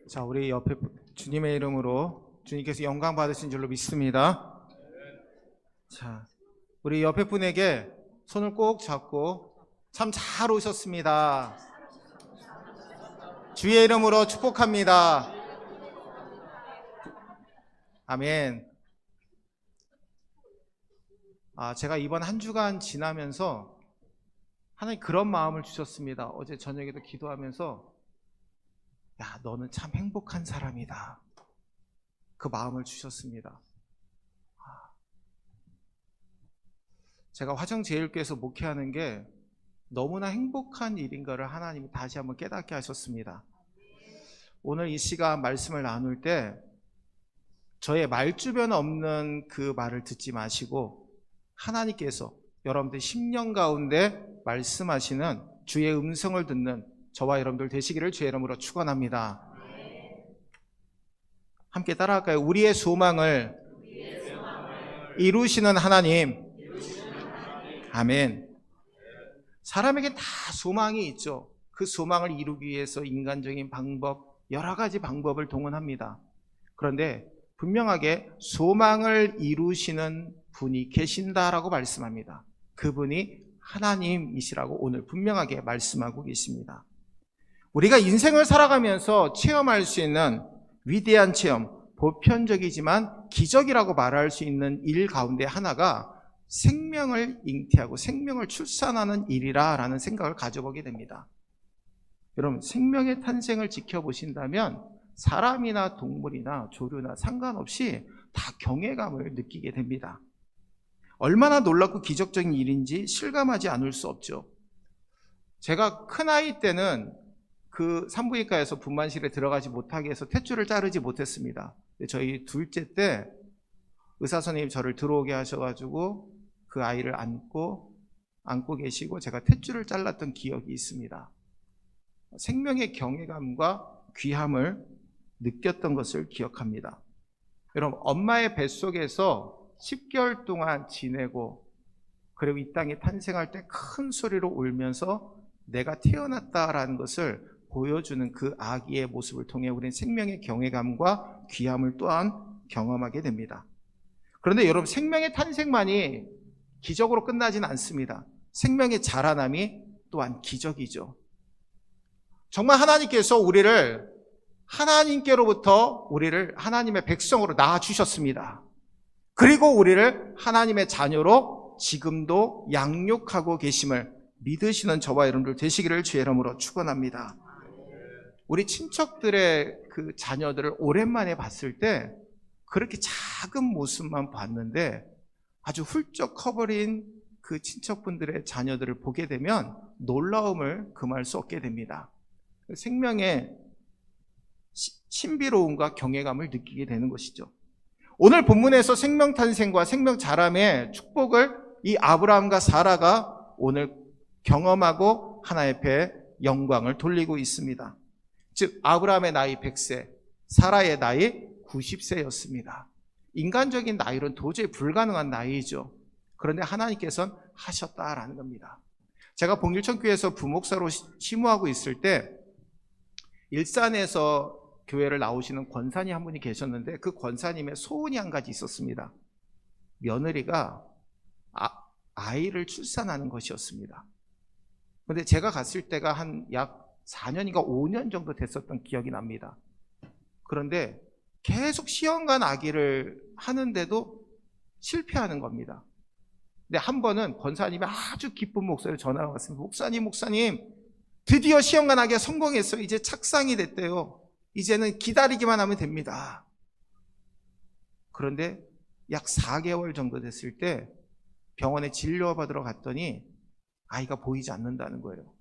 자, 우리 옆에 주님의 이름으로 주님께서 영광 받으신 줄로 믿습니다. 자, 우리 옆에 분에게 손을 꼭 잡고 참 잘 오셨습니다. 주의 이름으로 축복합니다. 아멘. 제가 이번 한 주간 지나면서 하나님 그런 마음을 주셨습니다. 어제 저녁에도 기도하면서 야, 너는 참 행복한 사람이다. 그 마음을 주셨습니다. 제가 화정제일교회에서 목회하는 게 너무나 행복한 일인가를 하나님이 다시 한번 깨닫게 하셨습니다. 오늘 이 시간 말씀을 나눌 때 저의 말주변 없는 그 말을 듣지 마시고 하나님께서 여러분들 심령 가운데 말씀하시는 주의 음성을 듣는 저와 여러분들 되시기를 주의 이름으로 축원합니다. 함께 따라할까요? 우리의 소망을 이루시는 하나님. 아멘. 사람에게 다 소망이 있죠. 그 소망을 이루기 위해서 인간적인 방법, 여러 가지 방법을 동원합니다. 그런데 분명하게 소망을 이루시는 분이 계신다라고 말씀합니다. 그분이 하나님이시라고 오늘 분명하게 말씀하고 계십니다. 우리가 인생을 살아가면서 체험할 수 있는 위대한 체험, 보편적이지만 기적이라고 말할 수 있는 일 가운데 하나가 생명을 잉태하고 생명을 출산하는 일이라는 생각을 가져보게 됩니다. 여러분, 생명의 탄생을 지켜보신다면 사람이나 동물이나 조류나 상관없이 다 경외감을 느끼게 됩니다. 얼마나 놀랍고 기적적인 일인지 실감하지 않을 수 없죠. 제가 큰아이 때는 그 산부인과에서 분만실에 들어가지 못하게 해서 탯줄을 자르지 못했습니다. 저희 둘째 때 의사 선생님이 저를 들어오게 하셔가지고 그 아이를 안고 계시고 제가 탯줄을 잘랐던 기억이 있습니다. 생명의 경외감과 귀함을 느꼈던 것을 기억합니다. 여러분, 엄마의 뱃속에서 10개월 동안 지내고 그리고 이 땅에 탄생할 때 큰 소리로 울면서 내가 태어났다라는 것을 보여주는 그 아기의 모습을 통해 우리는 생명의 경외감과 귀함을 또한 경험하게 됩니다. 그런데 여러분, 생명의 탄생만이 기적으로 끝나지는 않습니다. 생명의 자라남이 또한 기적이죠. 정말 하나님께서 우리를 하나님께로부터 우리를 하나님의 백성으로 낳아주셨습니다. 그리고 우리를 하나님의 자녀로 지금도 양육하고 계심을 믿으시는 저와 여러분들 되시기를 주의 이름으로 축원합니다. 우리 친척들의 그 자녀들을 오랜만에 봤을 때 그렇게 작은 모습만 봤는데 아주 훌쩍 커버린 그 친척분들의 자녀들을 보게 되면 놀라움을 금할 수 없게 됩니다. 생명의 신비로움과 경외감을 느끼게 되는 것이죠. 오늘 본문에서 생명 탄생과 생명 자람의 축복을 이 아브라함과 사라가 오늘 경험하고 하나님 앞에 영광을 돌리고 있습니다. 즉 아브라함의 나이 100세, 사라의 나이 90세였습니다. 인간적인 나이로는 도저히 불가능한 나이죠. 그런데 하나님께서는 하셨다라는 겁니다. 제가 봉일천교회에서 부목사로 심우하고 있을 때 일산에서 교회를 나오시는 권사님 한 분이 계셨는데 그 권사님의 소원이 한 가지 있었습니다. 며느리가 아이를 출산하는 것이었습니다. 그런데 제가 갔을 때가 한 약 4년인가 5년 정도 됐었던 기억이 납니다. 그런데 계속 시험관 아기를 하는데도 실패하는 겁니다. 근데 한 번은 권사님이 아주 기쁜 목소리로 전화가 왔습니다. 목사님, 드디어 시험관 아기가 성공했어요. 이제 착상이 됐대요. 이제는 기다리기만 하면 됩니다. 그런데 약 4개월 정도 됐을 때 병원에 진료받으러 갔더니 아이가 보이지 않는다는 거예요.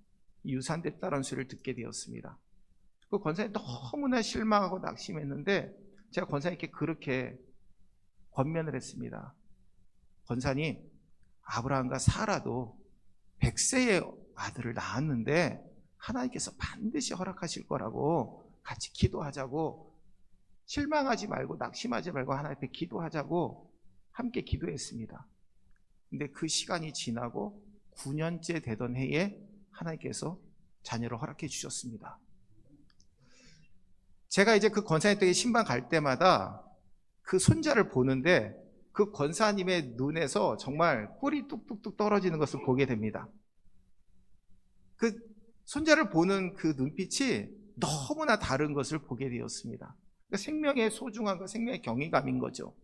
유산됐다는 소리를 듣게 되었습니다. 그 권사님 너무나 실망하고 낙심했는데 제가 권사님께 그렇게 권면을 했습니다. 권사님, 아브라함과 사라도 100세의 아들을 낳았는데 하나님께서 반드시 허락하실 거라고 같이 기도하자고, 실망하지 말고 낙심하지 말고 하나님 앞에 기도하자고 함께 기도했습니다. 근데 그 시간이 지나고 9년째 되던 해에 하나님께서 자녀를 허락해 주셨습니다. 제가 이제 그 권사님 댁에 신방 갈 때마다 그 손자를 보는데 그 권사님의 눈에서 정말 꿀이 뚝뚝뚝 떨어지는 것을 보게 됩니다. 그 손자를 보는 그 눈빛이 너무나 다른 것을 보게 되었습니다. 그러니까 생명의 소중함과 생명의 경외감인 거죠.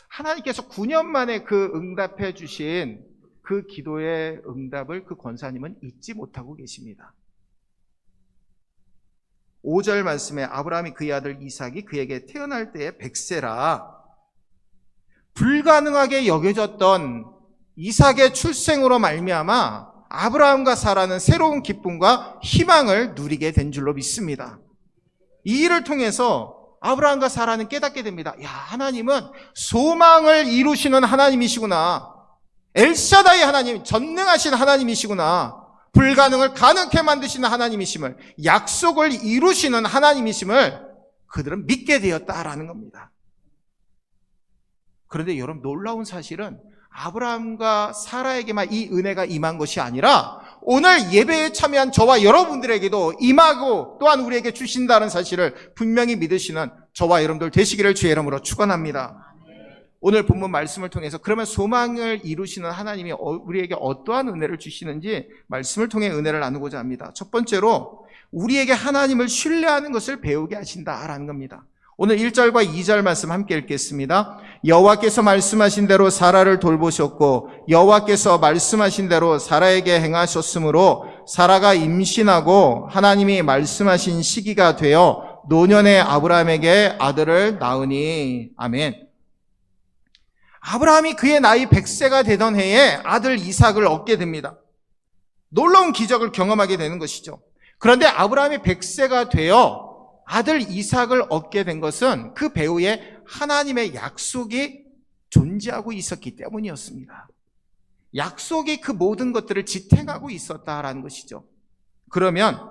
하나님께서 9년 만에 그 응답해 주신 그 기도의 응답을 그 권사님은 잊지 못하고 계십니다. 5절 말씀에 아브라함이 그의 아들 이삭이 그에게 태어날 때에 100세라 불가능하게 여겨졌던 이삭의 출생으로 말미암아 아브라함과 사라는 새로운 기쁨과 희망을 누리게 된 줄로 믿습니다. 이 일을 통해서 아브라함과 사라는 깨닫게 됩니다. 야, 하나님은 소망을 이루시는 하나님이시구나. 엘샤다이 하나님, 전능하신 하나님이시구나. 불가능을 가능케 만드시는 하나님이심을, 약속을 이루시는 하나님이심을 그들은 믿게 되었다라는 겁니다. 그런데 여러분, 놀라운 사실은 아브라함과 사라에게만 이 은혜가 임한 것이 아니라 오늘 예배에 참여한 저와 여러분들에게도 임하고 또한 우리에게 주신다는 사실을 분명히 믿으시는 저와 여러분들 되시기를 주의 이름으로 축원합니다. 오늘 본문 말씀을 통해서 그러면 소망을 이루시는 하나님이 우리에게 어떠한 은혜를 주시는지 말씀을 통해 은혜를 나누고자 합니다. 첫 번째로 우리에게 하나님을 신뢰하는 것을 배우게 하신다라는 겁니다. 오늘 1절과 2절 말씀 함께 읽겠습니다. 여호와께서 말씀하신 대로 사라를 돌보셨고 여호와께서 말씀하신 대로 사라에게 행하셨으므로 사라가 임신하고 하나님이 말씀하신 시기가 되어 노년의 아브라함에게 아들을 낳으니. 아멘. 아브라함이 그의 나이 100세가 되던 해에 아들 이삭을 얻게 됩니다. 놀라운 기적을 경험하게 되는 것이죠. 그런데 아브라함이 100세가 되어 아들 이삭을 얻게 된 것은 그 배후에 하나님의 약속이 존재하고 있었기 때문이었습니다. 약속이 그 모든 것들을 지탱하고 있었다라는 것이죠. 그러면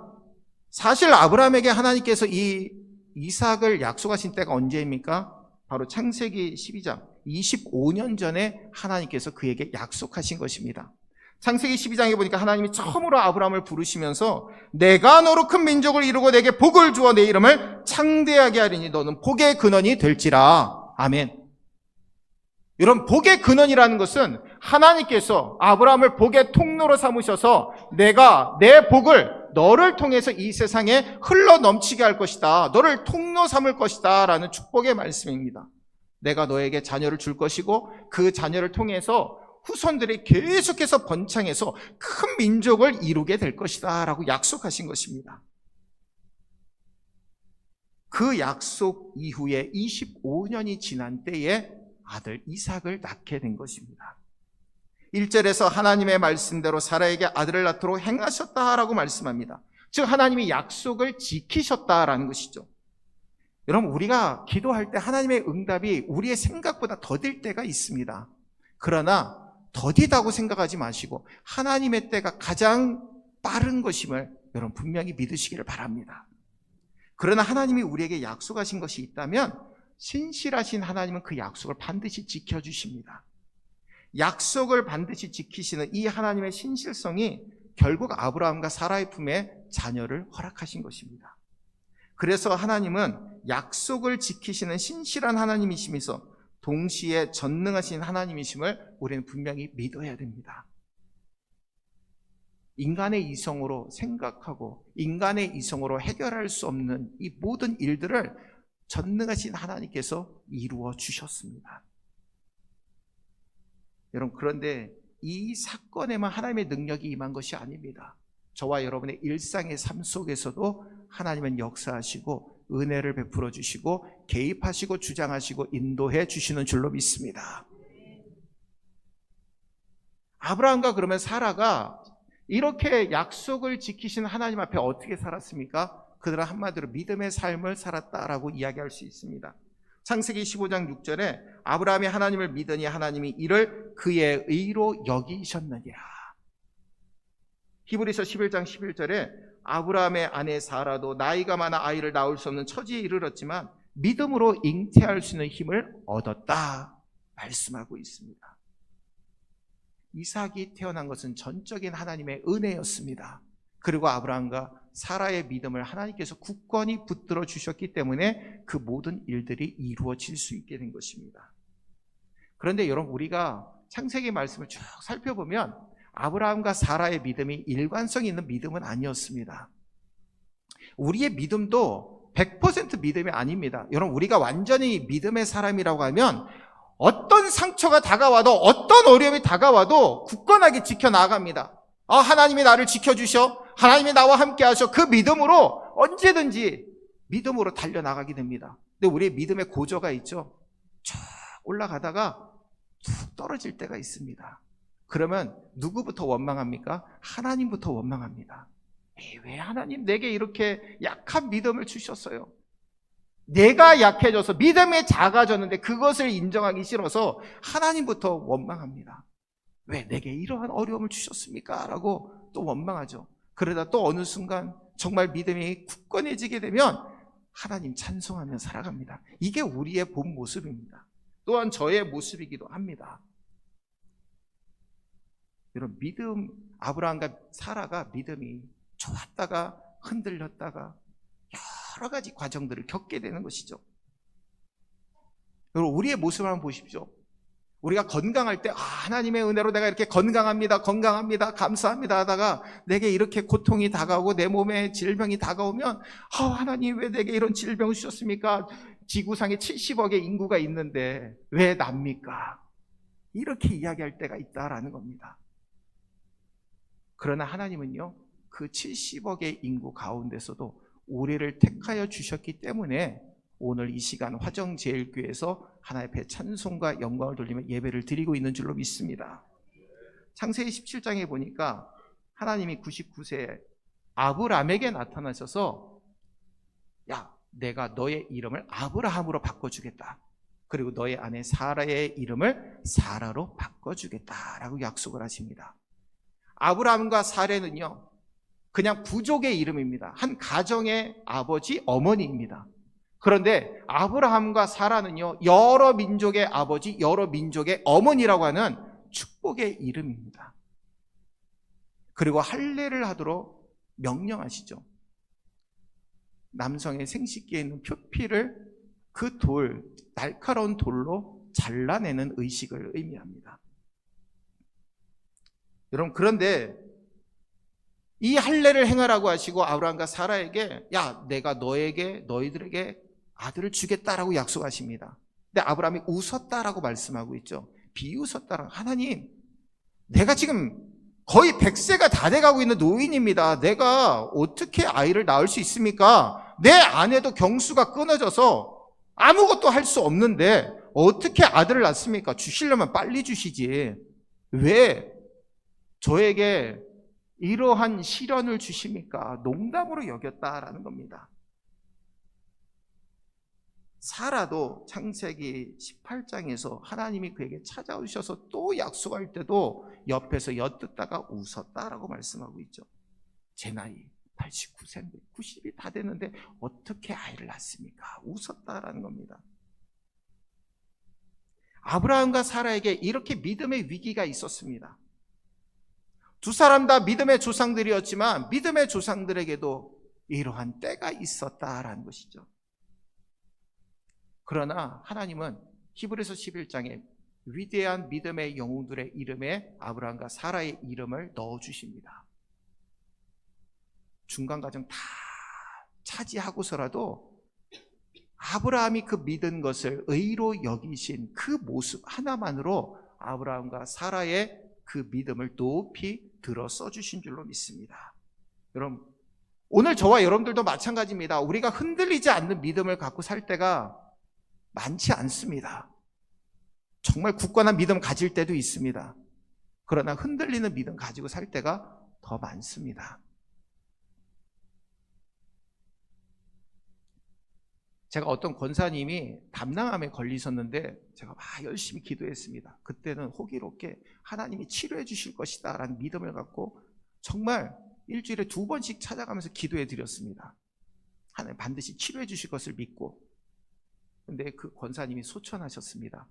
사실 아브라함에게 하나님께서 이 이삭을 약속하신 때가 언제입니까? 바로 창세기 12장 25년 전에 하나님께서 그에게 약속하신 것입니다. 창세기 12장에 보니까 하나님이 처음으로 아브라함을 부르시면서 내가 너로 큰 민족을 이루고 내게 복을 주어 내 이름을 창대하게 하리니 너는 복의 근원이 될지라. 아멘. 여러분, 복의 근원이라는 것은 하나님께서 아브라함을 복의 통로로 삼으셔서 내가 내 복을 너를 통해서 이 세상에 흘러 넘치게 할 것이다. 너를 통로 삼을 것이다. 라는 축복의 말씀입니다. 내가 너에게 자녀를 줄 것이고 그 자녀를 통해서 후손들이 계속해서 번창해서 큰 민족을 이루게 될 것이다 라고 약속하신 것입니다. 그 약속 이후에 25년이 지난 때에 아들 이삭을 낳게 된 것입니다. 1절에서 하나님의 말씀대로 사라에게 아들을 낳도록 행하셨다라고 말씀합니다. 즉 하나님이 약속을 지키셨다라는 것이죠. 여러분, 우리가 기도할 때 하나님의 응답이 우리의 생각보다 더딜 때가 있습니다. 그러나 더디다고 생각하지 마시고 하나님의 때가 가장 빠른 것임을 여러분 분명히 믿으시기를 바랍니다. 그러나 하나님이 우리에게 약속하신 것이 있다면 신실하신 하나님은 그 약속을 반드시 지켜주십니다. 약속을 반드시 지키시는 이 하나님의 신실성이 결국 아브라함과 사라의 품에 자녀를 허락하신 것입니다. 그래서 하나님은 약속을 지키시는 신실한 하나님이시면서 동시에 전능하신 하나님이심을 우리는 분명히 믿어야 됩니다. 인간의 이성으로 생각하고 인간의 이성으로 해결할 수 없는 이 모든 일들을 전능하신 하나님께서 이루어 주셨습니다. 여러분, 그런데 이 사건에만 하나님의 능력이 임한 것이 아닙니다. 저와 여러분의 일상의 삶 속에서도 하나님은 역사하시고 은혜를 베풀어 주시고 개입하시고 주장하시고 인도해 주시는 줄로 믿습니다. 아브라함과 그러면 사라가 이렇게 약속을 지키신 하나님 앞에 어떻게 살았습니까? 그들은 한마디로 믿음의 삶을 살았다라고 이야기할 수 있습니다. 창세기 15장 6절에 아브라함이 하나님을 믿으니 하나님이 이를 그의 의로 여기셨느니라. 히브리서 11장 11절에 아브라함의 아내 사라도 나이가 많아 아이를 낳을 수 없는 처지에 이르렀지만 믿음으로 잉태할 수 있는 힘을 얻었다 말씀하고 있습니다. 이삭이 태어난 것은 전적인 하나님의 은혜였습니다. 그리고 아브라함과 사라의 믿음을 하나님께서 굳건히 붙들어 주셨기 때문에 그 모든 일들이 이루어질 수 있게 된 것입니다. 그런데 여러분, 우리가 창세기 말씀을 쭉 살펴보면 아브라함과 사라의 믿음이 일관성 있는 믿음은 아니었습니다. 우리의 믿음도 100% 믿음이 아닙니다. 여러분, 우리가 완전히 믿음의 사람이라고 하면 어떤 상처가 다가와도, 어떤 어려움이 다가와도 굳건하게 지켜나갑니다. 하나님이 나를 지켜주셔, 하나님이 나와 함께 하셔, 그 믿음으로 언제든지 믿음으로 달려나가게 됩니다. 근데 우리의 믿음의 고저가 있죠. 쭉 올라가다가 툭 떨어질 때가 있습니다. 그러면 누구부터 원망합니까? 하나님부터 원망합니다. 왜 하나님 내게 이렇게 약한 믿음을 주셨어요? 내가 약해져서 믿음이 작아졌는데 그것을 인정하기 싫어서 하나님부터 원망합니다. 왜 내게 이러한 어려움을 주셨습니까? 라고 또 원망하죠. 그러다 또 어느 순간 정말 믿음이 굳건해지게 되면 하나님 찬송하며 살아갑니다. 이게 우리의 본 모습입니다. 또한 저의 모습이기도 합니다. 여러분, 믿음, 아브라함과 사라가 믿음이 좋았다가 흔들렸다가 여러 가지 과정들을 겪게 되는 것이죠. 여러분, 우리의 모습을 한번 보십시오. 우리가 건강할 때 하나님의 은혜로 내가 이렇게 건강합니다, 감사합니다 하다가 내게 이렇게 고통이 다가오고 내 몸에 질병이 다가오면 하나님 왜 내게 이런 질병을 주셨습니까? 지구상에 70억의 인구가 있는데 왜 납니까? 이렇게 이야기할 때가 있다라는 겁니다. 그러나 하나님은요, 그 70억의 인구 가운데서도 우리를 택하여 주셨기 때문에 오늘 이 시간 화정제일교회에서 하나님 앞에 찬송과 영광을 돌리며 예배를 드리고 있는 줄로 믿습니다. 창세기 17장에 보니까 하나님이 99세에 아브람에게 나타나셔서 내가 너의 이름을 아브라함으로 바꿔주겠다. 그리고 너의 아내 사라의 이름을 사라로 바꿔주겠다라고 약속을 하십니다. 아브라함과 사라는요, 그냥 부족의 이름입니다. 한 가정의 아버지, 어머니입니다. 그런데 아브라함과 사라는요, 여러 민족의 아버지, 여러 민족의 어머니라고 하는 축복의 이름입니다. 그리고 할례를 하도록 명령하시죠. 남성의 생식기에 있는 표피를 그 날카로운 돌로 잘라내는 의식을 의미합니다. 여러분, 그런데 이 할례를 행하라고 하시고 아브라함과 사라에게 내가 너희들에게 아들을 주겠다라고 약속하십니다. 근데 아브라함이 웃었다라고 말씀하고 있죠. 비웃었다라고. 하나님, 내가 지금 거의 100세가 다 돼가고 있는 노인입니다. 내가 어떻게 아이를 낳을 수 있습니까? 내 아내도 경수가 끊어져서 아무것도 할 수 없는데 어떻게 아들을 낳습니까? 주시려면 빨리 주시지. 왜 저에게 이러한 시련을 주십니까? 농담으로 여겼다라는 겁니다. 사라도 창세기 18장에서 하나님이 그에게 찾아오셔서 또 약속할 때도 옆에서 엿듣다가 웃었다라고 말씀하고 있죠. 제 나이 89세인데 90이 다 됐는데 어떻게 아이를 낳습니까? 웃었다라는 겁니다. 아브라함과 사라에게 이렇게 믿음의 위기가 있었습니다. 두 사람 다 믿음의 조상들이었지만 믿음의 조상들에게도 이러한 때가 있었다라는 것이죠. 그러나 하나님은 히브리서 11장에 위대한 믿음의 영웅들의 이름에 아브라함과 사라의 이름을 넣어주십니다. 중간 과정 다 차지하고서라도 아브라함이 그 믿은 것을 의로 여기신 그 모습 하나만으로 아브라함과 사라의 그 믿음을 높이 들어 써주신 줄로 믿습니다. 여러분, 오늘 저와 여러분들도 마찬가지입니다. 우리가 흔들리지 않는 믿음을 갖고 살 때가 많지 않습니다. 정말 굳건한 믿음 가질 때도 있습니다. 그러나 흔들리는 믿음 가지고 살 때가 더 많습니다. 제가 어떤 권사님이 담낭암에 걸리셨는데 제가 막 열심히 기도했습니다. 그때는 호기롭게 하나님이 치료해 주실 것이다 라는 믿음을 갖고 정말 일주일에 2번씩 찾아가면서 기도해 드렸습니다. 하나님 반드시 치료해 주실 것을 믿고. 근데 그 권사님이 소천하셨습니다.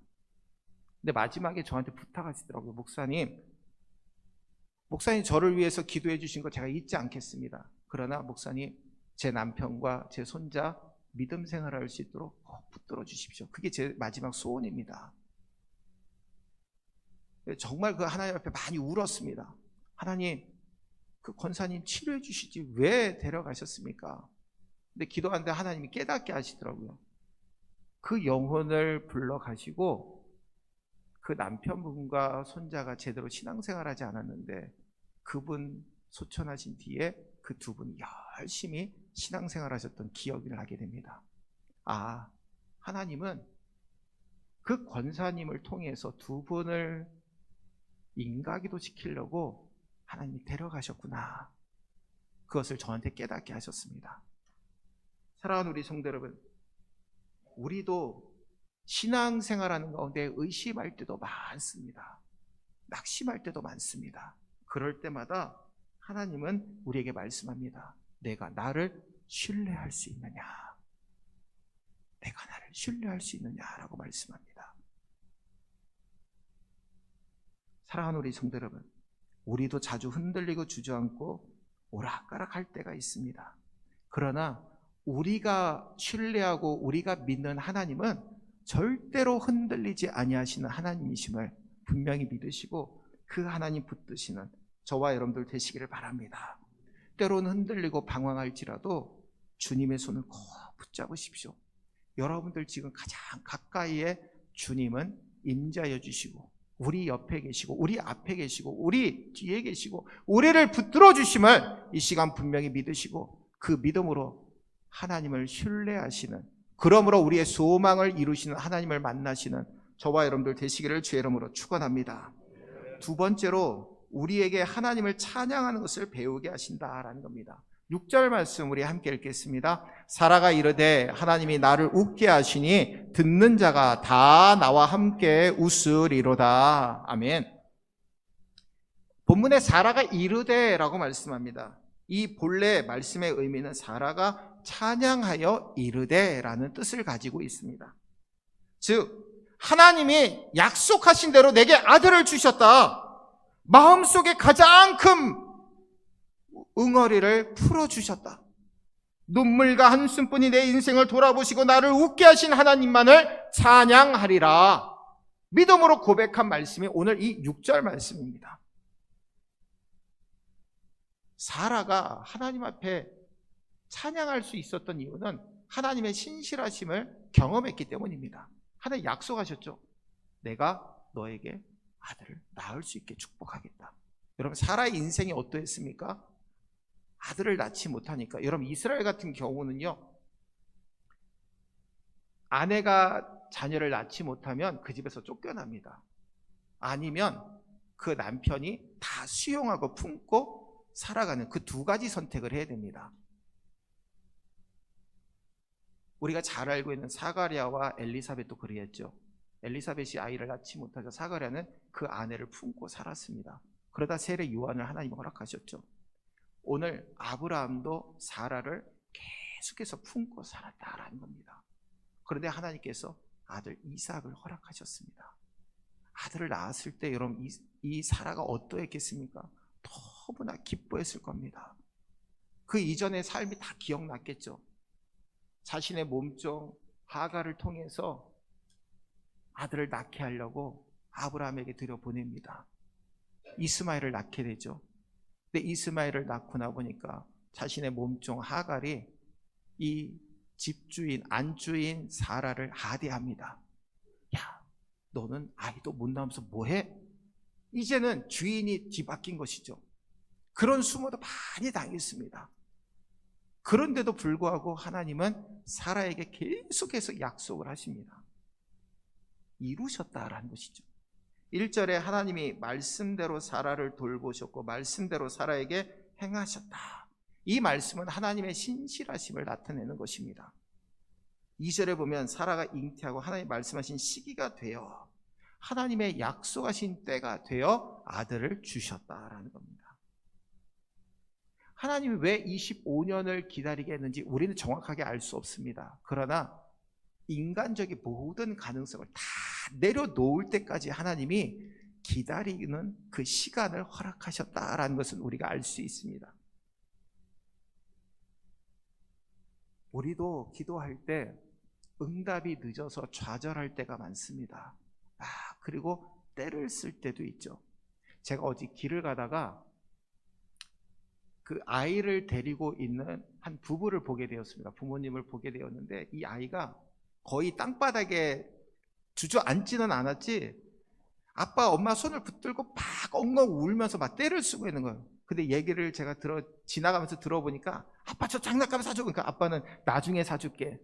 근데 마지막에 저한테 부탁하시더라고요. 목사님, 목사님 저를 위해서 기도해 주신 거 제가 잊지 않겠습니다. 그러나 목사님 제 남편과 제 손자 믿음 생활할 수 있도록 꼭 붙들어 주십시오. 그게 제 마지막 소원입니다. 정말 그 하나님 앞에 많이 울었습니다. 하나님, 그 권사님 치료해 주시지 왜 데려가셨습니까? 근데 기도하는데 하나님이 깨닫게 하시더라고요. 그 영혼을 불러가시고 그 남편분과 손자가 제대로 신앙생활하지 않았는데 그분 소천하신 뒤에 그 두 분이 열심히 신앙생활하셨던 기억을 하게 됩니다. 아, 하나님은 그 권사님을 통해서 두 분을 인가기도 시키려고 하나님이 데려가셨구나. 그것을 저한테 깨닫게 하셨습니다. 사랑하는 우리 성도 여러분, 우리도 신앙생활하는 가운데 의심할 때도 많습니다. 낙심할 때도 많습니다. 그럴 때마다 하나님은 우리에게 말씀합니다. 내가 나를 신뢰할 수 있느냐? 내가 나를 신뢰할 수 있느냐라고 말씀합니다. 사랑하는 우리 성도 여러분, 우리도 자주 흔들리고 주저앉고 오락가락할 때가 있습니다. 그러나 우리가 신뢰하고 우리가 믿는 하나님은 절대로 흔들리지 아니하시는 하나님이심을 분명히 믿으시고 그 하나님 붙드시는 저와 여러분들 되시기를 바랍니다. 때로는 흔들리고 방황할지라도 주님의 손을 꼭 붙잡으십시오. 여러분들 지금 가장 가까이에 주님은 임재하여 주시고 우리 옆에 계시고 우리 앞에 계시고 우리 뒤에 계시고 우리를 붙들어 주심을 이 시간 분명히 믿으시고 그 믿음으로 하나님을 신뢰하시는, 그러므로 우리의 소망을 이루시는 하나님을 만나시는 저와 여러분들 되시기를 주의 이름으로 축원합니다. 두 번째로 우리에게 하나님을 찬양하는 것을 배우게 하신다라는 겁니다. 6절 말씀 우리 함께 읽겠습니다. 사라가 이르되 하나님이 나를 웃게 하시니 듣는 자가 다 나와 함께 웃으리로다. 아멘. 본문에 사라가 이르되라고 말씀합니다. 이 본래 말씀의 의미는 사라가 찬양하여 이르되라는 뜻을 가지고 있습니다. 즉 하나님이 약속하신 대로 내게 아들을 주셨다. 마음속에 가장 큰 응어리를 풀어주셨다. 눈물과 한숨뿐이 내 인생을 돌아보시고 나를 웃게 하신 하나님만을 찬양하리라. 믿음으로 고백한 말씀이 오늘 이 6절 말씀입니다. 사라가 하나님 앞에 찬양할 수 있었던 이유는 하나님의 신실하심을 경험했기 때문입니다. 하나님 약속하셨죠. 내가 너에게 아들을 낳을 수 있게 축복하겠다. 여러분 사라의 인생이 어떠했습니까? 아들을 낳지 못하니까. 여러분 이스라엘 같은 경우는요, 아내가 자녀를 낳지 못하면 그 집에서 쫓겨납니다. 아니면 그 남편이 다 수용하고 품고 살아가는 그 두 가지 선택을 해야 됩니다. 우리가 잘 알고 있는 사가랴와 엘리사벳도 그랬죠. 엘리사벳이 아이를 낳지 못하자 사가랴는 그 아내를 품고 살았습니다. 그러다 세례 요한을 하나님 허락하셨죠. 오늘 아브라함도 사라를 계속해서 품고 살았다라는 겁니다. 그런데 하나님께서 아들 이삭을 허락하셨습니다. 아들을 낳았을 때 여러분 이 사라가 어떠했겠습니까? 너무나 기뻐했을 겁니다. 그 이전의 삶이 다 기억났겠죠. 자신의 몸종 하가를 통해서 아들을 낳게 하려고 아브라함에게 들여보냅니다. 이스마엘을 낳게 되죠. 근데 이스마엘을 낳고 나보니까 자신의 몸종 하갈이 이 집주인, 안주인 사라를 하대합니다. 야, 너는 아이도 못 낳으면서 뭐해? 이제는 주인이 뒤바뀐 것이죠. 그런 수모도 많이 당했습니다. 그런데도 불구하고 하나님은 사라에게 계속해서 약속을 하십니다. 이루셨다라는 것이죠. 1절에 하나님이 말씀대로 사라를 돌보셨고 말씀대로 사라에게 행하셨다. 이 말씀은 하나님의 신실하심을 나타내는 것입니다. 2절에 보면 사라가 잉태하고 하나님 말씀하신 시기가 되어 하나님의 약속하신 때가 되어 아들을 주셨다라는 겁니다. 하나님이 왜 25년을 기다리게 했는지 우리는 정확하게 알 수 없습니다. 그러나 인간적인 모든 가능성을 다 내려놓을 때까지 하나님이 기다리는 그 시간을 허락하셨다라는 것은 우리가 알 수 있습니다. 우리도 기도할 때 응답이 늦어서 좌절할 때가 많습니다. 그리고 때를 쓸 때도 있죠. 제가 어디 길을 가다가 그 아이를 데리고 있는 한 부부를 보게 되었습니다. 부모님을 보게 되었는데 이 아이가 거의 땅바닥에 주저앉지는 않았지 아빠 엄마 손을 붙들고 막 엉엉 울면서 막 떼를 쓰고 있는 거예요. 근데 얘기를 제가 지나가면서 들어보니까 아빠 저 장난감 사줘. 그러니까 아빠는 나중에 사줄게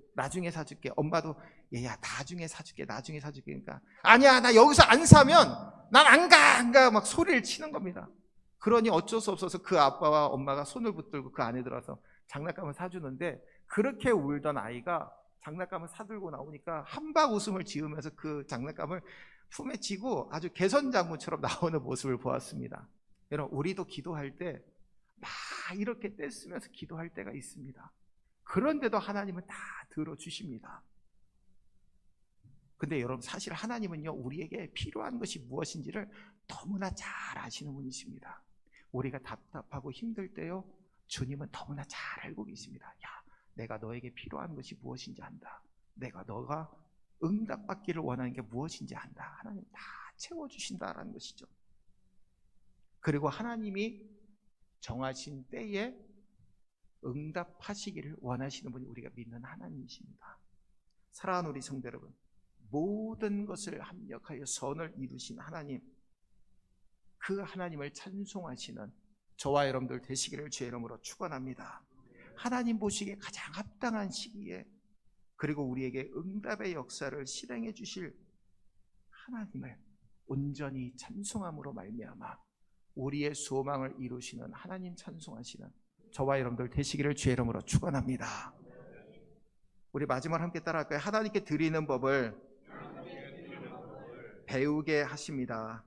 엄마도 얘야 나중에 사줄게 그러니까 아니야 나 여기서 안 사면 난 안 가 막 소리를 치는 겁니다. 그러니 어쩔 수 없어서 그 아빠와 엄마가 손을 붙들고 그 안에 들어서 장난감을 사주는데 그렇게 울던 아이가 장난감을 사들고 나오니까 한박 웃음을 지으면서 그 장난감을 품에 쥐고 아주 개선장군처럼 나오는 모습을 보았습니다. 여러분 우리도 기도할 때 막 이렇게 떼쓰면서 기도할 때가 있습니다. 그런데도 하나님은 다 들어주십니다. 근데 여러분 사실 하나님은요 우리에게 필요한 것이 무엇인지를 너무나 잘 아시는 분이십니다. 우리가 답답하고 힘들 때요 주님은 너무나 잘 알고 계십니다. 야 내가 너에게 필요한 것이 무엇인지 안다. 내가 너가 응답받기를 원하는 게 무엇인지 안다. 하나님 다 채워주신다라는 것이죠. 그리고 하나님이 정하신 때에 응답하시기를 원하시는 분이 우리가 믿는 하나님이십니다. 사랑하는 우리 성도 여러분, 모든 것을 합력하여 선을 이루신 하나님, 그 하나님을 찬송하시는 저와 여러분들 되시기를 주의 이름으로 축원합니다. 하나님 보시기에 가장 합당한 시기에 그리고 우리에게 응답의 역사를 실행해 주실 하나님을 온전히 찬송함으로 말미암아 우리의 소망을 이루시는 하나님 찬송하시는 저와 여러분들 되시기를 주의 이름으로 축원합니다. 우리 마지막으로 함께 따라할까요? 하나님께 드리는 법을 배우게 하십니다.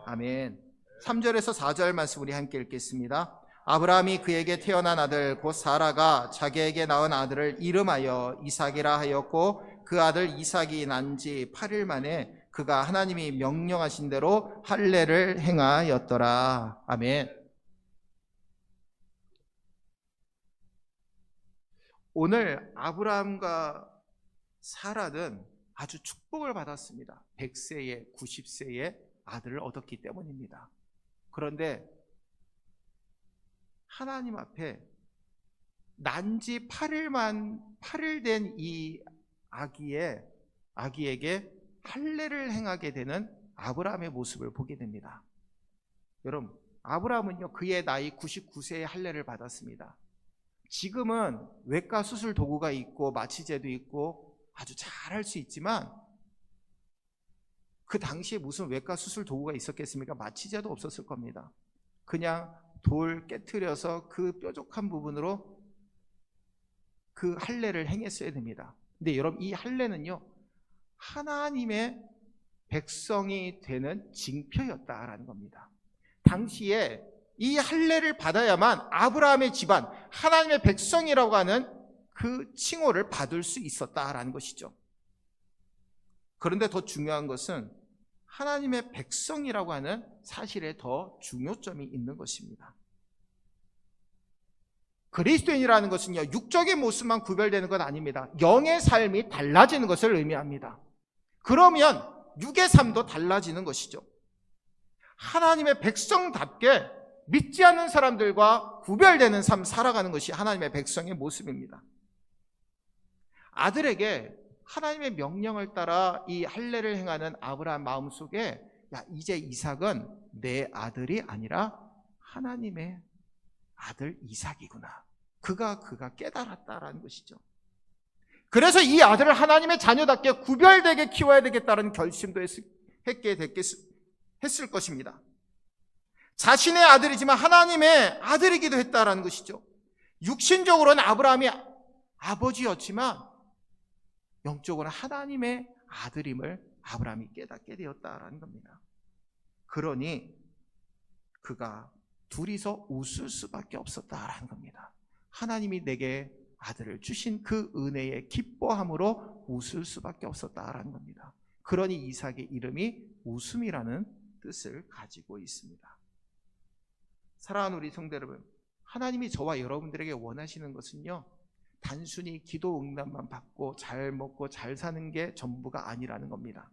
아멘. 3절에서 4절 말씀 우리 함께 읽겠습니다. 아브라함이 그에게 태어난 아들 곧 사라가 자기에게 낳은 아들을 이름하여 이삭이라 하였고 그 아들 이삭이 난 지 8일 만에 그가 하나님이 명령하신 대로 할례를 행하였더라. 아멘. 오늘 아브라함과 사라는 아주 축복을 받았습니다. 100세에 90세에 아들을 얻었기 때문입니다. 그런데 하나님 앞에 난지 8일 된 이 아기에게 할례를 행하게 되는 아브라함의 모습을 보게 됩니다. 여러분, 아브라함은요 그의 나이 99세에 할례를 받았습니다. 지금은 외과 수술 도구가 있고 마취제도 있고 아주 잘할 수 있지만 그 당시에 무슨 외과 수술 도구가 있었겠습니까? 마취제도 없었을 겁니다. 그냥 돌 깨트려서 그 뾰족한 부분으로 그 할례를 행했어야 됩니다. 근데 여러분 이 할례는요 하나님의 백성이 되는 징표였다라는 겁니다. 당시에 이 할례를 받아야만 아브라함의 집안, 하나님의 백성이라고 하는 그 칭호를 받을 수 있었다라는 것이죠. 그런데 더 중요한 것은 하나님의 백성이라고 하는 사실에 더 중요점이 있는 것입니다. 그리스도인이라는 것은요 육적인 모습만 구별되는 건 아닙니다. 영의 삶이 달라지는 것을 의미합니다. 그러면 육의 삶도 달라지는 것이죠. 하나님의 백성답게 믿지 않는 사람들과 구별되는 삶 살아가는 것이 하나님의 백성의 모습입니다. 아들에게 하나님의 명령을 따라 이 할례를 행하는 아브라함 마음속에 이제 이삭은 내 아들이 아니라 하나님의 아들 이삭이구나. 그가 깨달았다라는 것이죠. 그래서 이 아들을 하나님의 자녀답게 구별되게 키워야 되겠다는 결심도 했을 것입니다. 자신의 아들이지만 하나님의 아들이기도 했다라는 것이죠. 육신적으로는 아브라함이 아버지였지만 영적으로는 하나님의 아들임을 아브라함이 깨닫게 되었다라는 겁니다. 그러니 그가 둘이서 웃을 수밖에 없었다라는 겁니다. 하나님이 내게 아들을 주신 그 은혜의 기뻐함으로 웃을 수밖에 없었다라는 겁니다. 그러니 이삭의 이름이 웃음이라는 뜻을 가지고 있습니다. 사랑하는 우리 성도 여러분, 하나님이 저와 여러분들에게 원하시는 것은요, 단순히 기도 응답만 받고 잘 먹고 잘 사는 게 전부가 아니라는 겁니다.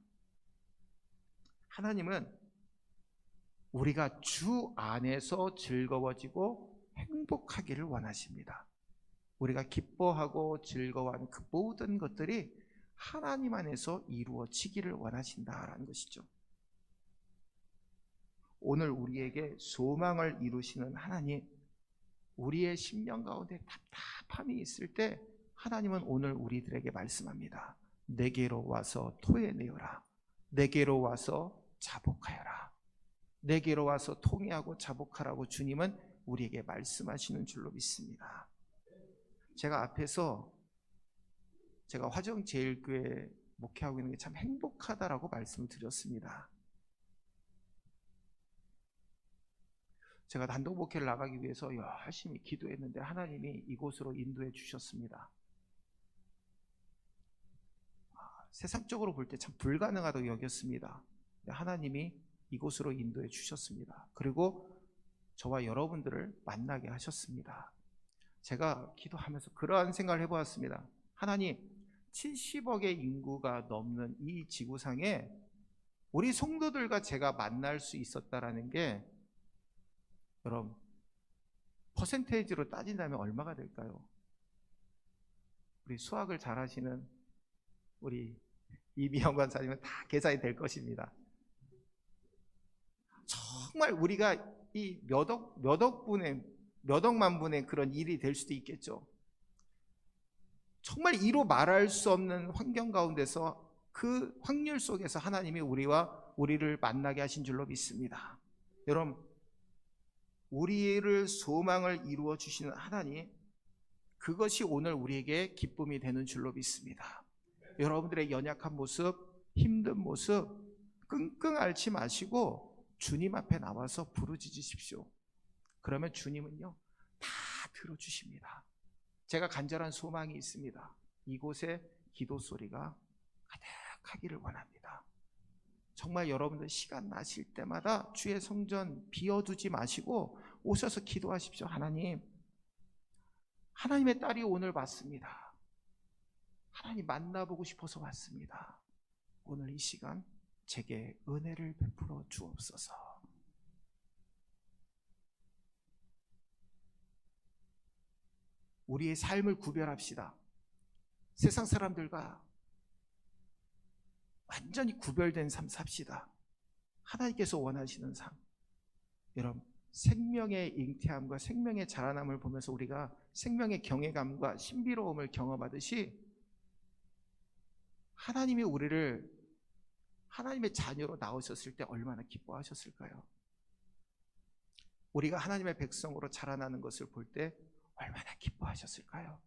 하나님은 우리가 주 안에서 즐거워지고 행복하기를 원하십니다. 우리가 기뻐하고 즐거워하는 그 모든 것들이 하나님 안에서 이루어지기를 원하신다라는 것이죠. 오늘 우리에게 소망을 이루시는 하나님, 우리의 심령 가운데 답답함이 있을 때 하나님은 오늘 우리들에게 말씀합니다. 내게로 와서 토해내어라. 내게로 와서 자복하여라. 내게로 와서 통회하고 자복하라고 주님은 우리에게 말씀하시는 줄로 믿습니다. 제가 앞에서 제가 화정제일교회 목회하고 있는 게 참 행복하다라고 말씀을 드렸습니다. 제가 단독 목회를 나가기 위해서 열심히 기도했는데 하나님이 이곳으로 인도해 주셨습니다. 세상적으로 볼 때 참 불가능하다고 여겼습니다. 하나님이 이곳으로 인도해 주셨습니다. 그리고 저와 여러분들을 만나게 하셨습니다. 제가 기도하면서 그러한 생각을 해보았습니다. 하나님, 70억의 인구가 넘는 이 지구상에 우리 성도들과 제가 만날 수 있었다라는 게 여러분 퍼센테이지로 따진다면 얼마가 될까요? 우리 수학을 잘하시는 우리 이미영 관사님은 다 계산이 될 것입니다. 정말 우리가 이 몇 억만 분의 그런 일이 될 수도 있겠죠. 정말 이로 말할 수 없는 환경 가운데서 그 확률 속에서 하나님이 우리를 만나게 하신 줄로 믿습니다. 여러분, 우리를 소망을 이루어 주시는 하나님, 그것이 오늘 우리에게 기쁨이 되는 줄로 믿습니다. 여러분들의 연약한 모습, 힘든 모습 끙끙 앓지 마시고 주님 앞에 나와서 부르짖으십시오. 그러면 주님은요 다 들어주십니다. 제가 간절한 소망이 있습니다. 이곳에 기도 소리가 가득하기를 원합니다. 정말 여러분들 시간 나실 때마다 주의 성전 비워두지 마시고 오셔서 기도하십시오. 하나님의 딸이 오늘 왔습니다. 하나님 만나보고 싶어서 왔습니다. 오늘 이 시간 제게 은혜를 베풀어 주옵소서. 우리의 삶을 구별합시다. 세상 사람들과 완전히 구별된 삶 삽시다. 하나님께서 원하시는 삶. 여러분, 생명의 잉태함과 생명의 자라남을 보면서 우리가 생명의 경외감과 신비로움을 경험하듯이 하나님이 우리를 하나님의 자녀로 낳으셨을 때 얼마나 기뻐하셨을까요? 우리가 하나님의 백성으로 자라나는 것을 볼 때 얼마나 기뻐하셨을까요?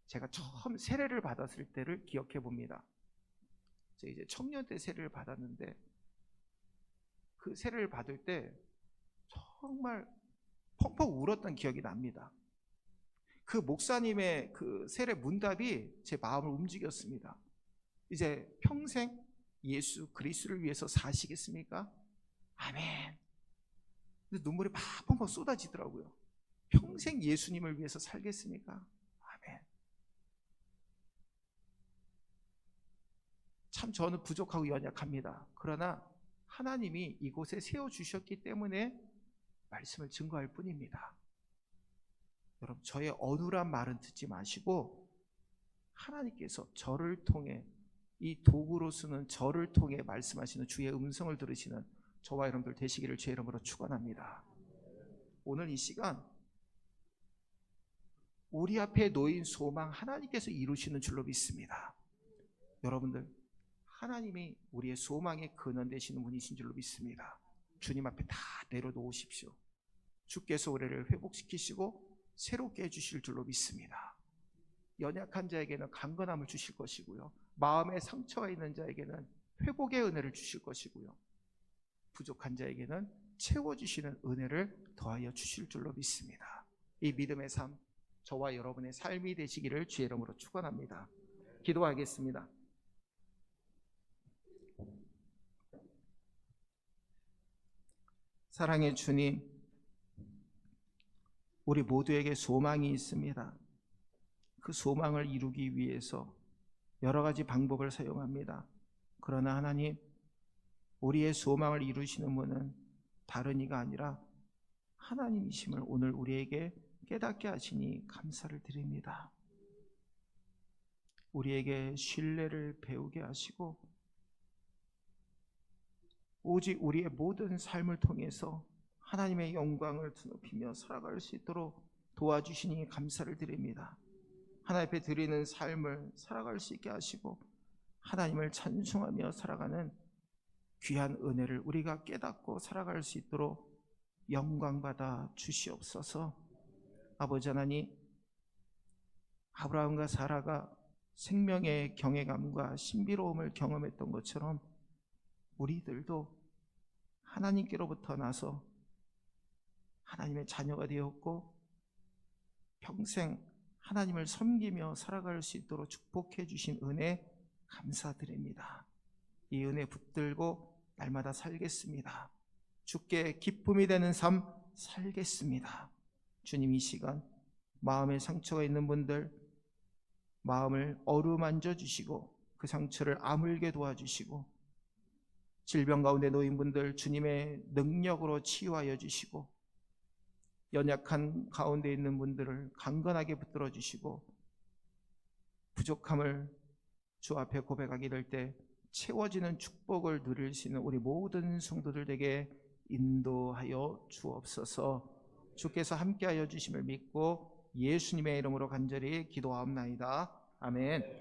제가 처음 세례를 받았을 때를 기억해 봅니다. 제가 이제 청년 때 세례를 받았는데 그 세례를 받을 때 정말 펑펑 울었던 기억이 납니다. 그 목사님의 그 세례 문답이 제 마음을 움직였습니다. 이제 평생 예수 그리스도를 위해서 사시겠습니까? 아멘. 근데 눈물이 막 펑펑 쏟아지더라고요. 평생 예수님을 위해서 살겠습니까? 아멘. 참 저는 부족하고 연약합니다. 그러나 하나님이 이곳에 세워주셨기 때문에 말씀을 증거할 뿐입니다. 여러분, 저의 어눌한 말은 듣지 마시고 하나님께서 저를 통해, 이 도구로 쓰는 저를 통해 말씀하시는 주의 음성을 들으시는 저와 여러분들 되시기를 주의 이름으로 축원합니다. 오늘 이 시간 우리 앞에 놓인 소망 하나님께서 이루시는 줄로 믿습니다. 여러분들, 하나님이 우리의 소망의 근원 되시는 분이신 줄로 믿습니다. 주님 앞에 다 내려놓으십시오. 주께서 우리를 회복시키시고 새롭게 해주실 줄로 믿습니다. 연약한 자에게는 강건함을 주실 것이고요, 마음에 상처가 있는 자에게는 회복의 은혜를 주실 것이고요, 부족한 자에게는 채워주시는 은혜를 더하여 주실 줄로 믿습니다. 이 믿음의 삶, 저와 여러분의 삶이 되시기를 주의 이름으로 축원합니다. 기도하겠습니다. 사랑의 주님, 우리 모두에게 소망이 있습니다. 그 소망을 이루기 위해서 여러 가지 방법을 사용합니다. 그러나 하나님, 우리의 소망을 이루시는 분은 다른 이가 아니라 하나님이심을 오늘 우리에게 깨닫게 하시니 감사를 드립니다. 우리에게 신뢰를 배우게 하시고 오직 우리의 모든 삶을 통해서 하나님의 영광을 드높이며 살아갈 수 있도록 도와주시니 감사를 드립니다. 하나님 앞에 드리는 삶을 살아갈 수 있게 하시고 하나님을 찬송하며 살아가는 귀한 은혜를 우리가 깨닫고 살아갈 수 있도록 영광받아 주시옵소서. 아버지 하나님, 아브라함과 사라가 생명의 경외감과 신비로움을 경험했던 것처럼 우리들도 하나님께로부터 나서 하나님의 자녀가 되었고 평생 하나님을 섬기며 살아갈 수 있도록 축복해 주신 은혜 감사드립니다. 이 은혜 붙들고 날마다 살겠습니다. 주께 기쁨이 되는 삶 살겠습니다. 주님, 이 시간 마음에 상처가 있는 분들 마음을 어루만져 주시고 그 상처를 아물게 도와주시고 질병 가운데 놓인 분들 주님의 능력으로 치유하여 주시고 연약한 가운데 있는 분들을 강건하게 붙들어 주시고 부족함을 주 앞에 고백하게 될 때 채워지는 축복을 누릴 수 있는 우리 모든 성도들에게 인도하여 주옵소서. 주께서 함께하여 주심을 믿고 예수님의 이름으로 간절히 기도하옵나이다. 아멘.